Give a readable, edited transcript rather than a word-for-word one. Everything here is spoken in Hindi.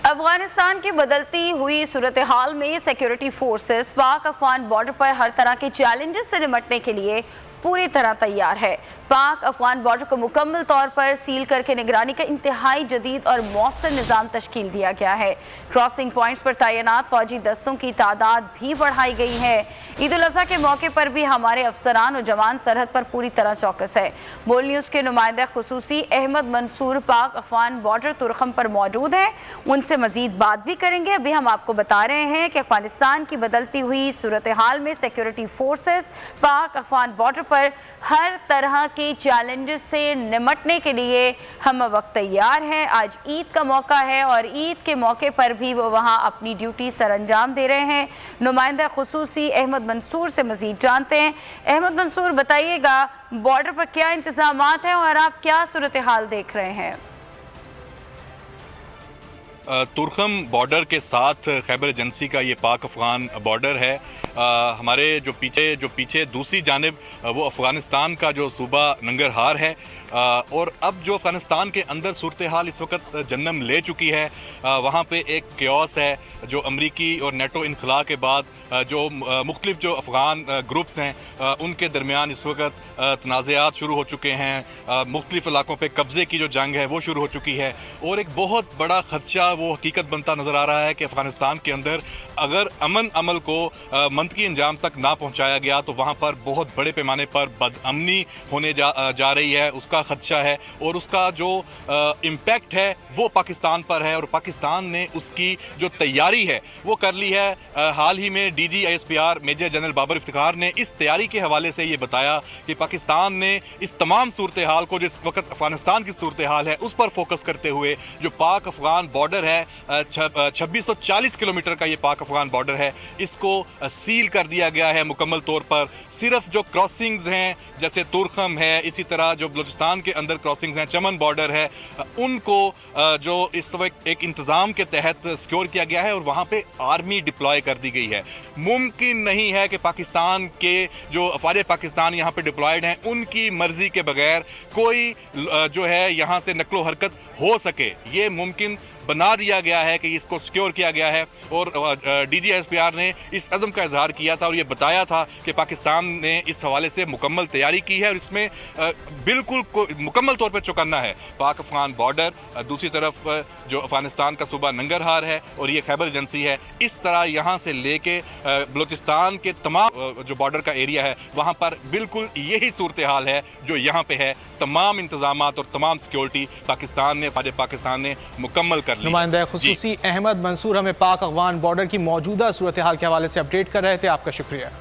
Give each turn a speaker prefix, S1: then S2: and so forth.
S1: अफगानिस्तान की बदलती हुई सूरत हाल में सिक्योरिटी फोर्सेस पाक अफगान बॉर्डर पर हर तरह के चैलेंजेस से निपटने के लिए पूरी तरह तैयार है। पाक अफगान बॉर्डर को मुकम्मल तौर पर सील करके निगरानी का इंतहाई जदीद और मौसर निज़ाम तश्कील दिया गया है। क्रॉसिंग पॉइंट्स पर तैनात फौजी दस्तों की तादाद भी बढ़ाई गई है। ईद उल अज़हा के मौके पर भी हमारे अफसरान और जवान सरहद पर पूरी तरह चौकस है। बोल न्यूज़ के नुमाइंदा खुसूसी अहमद मंसूर पाक अफगान बॉर्डर तुरखम पर मौजूद हैं, उनसे मजीद बात भी करेंगे। अभी हम आपको बता रहे हैं कि अफगानिस्तान की बदलती हुई सूरत हाल में सिक्योरिटी फोर्सेस पाक अफगान बॉर्डर पर हर तरह के चैलेंजेस से निपटने के लिए हम वक्त तैयार हैं। आज ईद का मौका है और ईद के मौके पर भी वो वहाँ अपनी ड्यूटी सर अंजाम दे रहे हैं। नुमाइंदा खुसूसी अहमद मंसूर से मजीद जानते हैं। अहमद मंसूर, बताइएगा बॉर्डर पर क्या इंतजामात हैं और आप क्या सूरत हाल देख रहे हैं?
S2: तुरखम बॉर्डर के साथ खैबर एजेंसी का ये पाक अफ़गान बॉर्डर है। हमारे जो पीछे दूसरी जानिब वो अफ़गानिस्तान का जो सूबा नंगरहार है। और अब जो अफ़गानिस्तान के अंदर सूरत हाल इस वक्त जन्म ले चुकी है, वहाँ पे एक क्योस है जो अमरीकी और नेटो इनखला के बाद जो मुख्तलिफ जो अफ़गान ग्रुप्स हैं उनके दरमियान इस वक्त तनाज़ात शुरू हो चुके हैं। मुख्तलिफ इलाकों पे कब्ज़े की जो जंग है वो शुरू हो चुकी है और एक बहुत बड़ा ख़दशा वो हकीकत बनता नज़र आ रहा है कि अफ़गानिस्तान के अंदर अगर अमन अमल को मंतकी अंजाम तक ना पहुँचाया गया तो वहाँ पर बहुत बड़े पैमाने पर बदअमनी होने जा रही है, उसका ख़दशा है और उसका जो इम्पैक्ट है वो पाकिस्तान पर है। और पाकिस्तान ने उसकी जो तैयारी है वो कर ली है। हाल ही में DGISPR major general Babar Iftikhar ने इस तैयारी के हवाले से ये बताया कि पाकिस्तान ने इस तमाम सूरत हाल को जिस वक्त अफ़गानिस्तान की सूरत हाल है उस पर फोकस करते हुए जो पाक अफ़गान बॉर्डर है 2640 किलोमीटर का ये पाक अफ़गान बॉर्डर है, इसको सील कर दिया गया है मुकम्मल तौर पर। सिर्फ जो क्रॉसिंग्स हैं जैसे तुरखम है, इसी तरह जो बलूचिस्तान के अंदर क्रॉसिंग्स हैं, चमन बॉर्डर है, उनको जो इस वक्त एक इंतज़ाम के तहत सिक्योर किया गया है और वहाँ पे आर्मी डिप्लॉय कर दी गई है। मुमकिन नहीं है कि पाकिस्तान के जो अफवाज पाकिस्तान यहाँ पे डिप्लॉयड हैं उनकी मर्जी के बगैर कोई जो है यहाँ से नकलो हरकत हो सके। ये मुमकिन बना दिया गया है कि इसको सिक्योर किया गया है और DGISPR ने इस अज़म का इजहार किया था और ये बताया था कि पाकिस्तान ने इस हवाले से मुकम्मल तैयारी की है और इसमें बिल्कुल मुकम्मल तौर पर चौकन्ना है। पाक अफ़गान बॉर्डर, दूसरी तरफ जो अफ़गानिस्तान का सूबा नंगरहार है और ये खैबर एजेंसी है, इस तरह यहाँ से लेके बलूचिस्तान के तमाम जो बॉर्डर का एरिया है वहाँ पर बिल्कुल यही सूरत हाल है जो यहाँ पे है। तमाम इंतजामात और तमाम सिक्योरिटी पाकिस्तान ने मुकम्मल कर ली।
S3: नुमाइंदा खुसूसी अहमद मंसूर हमें पाक अफगान बॉर्डर की मौजूदा सूरत हाल के हवाले से अपडेट कर रहे थे। आपका शुक्रिया।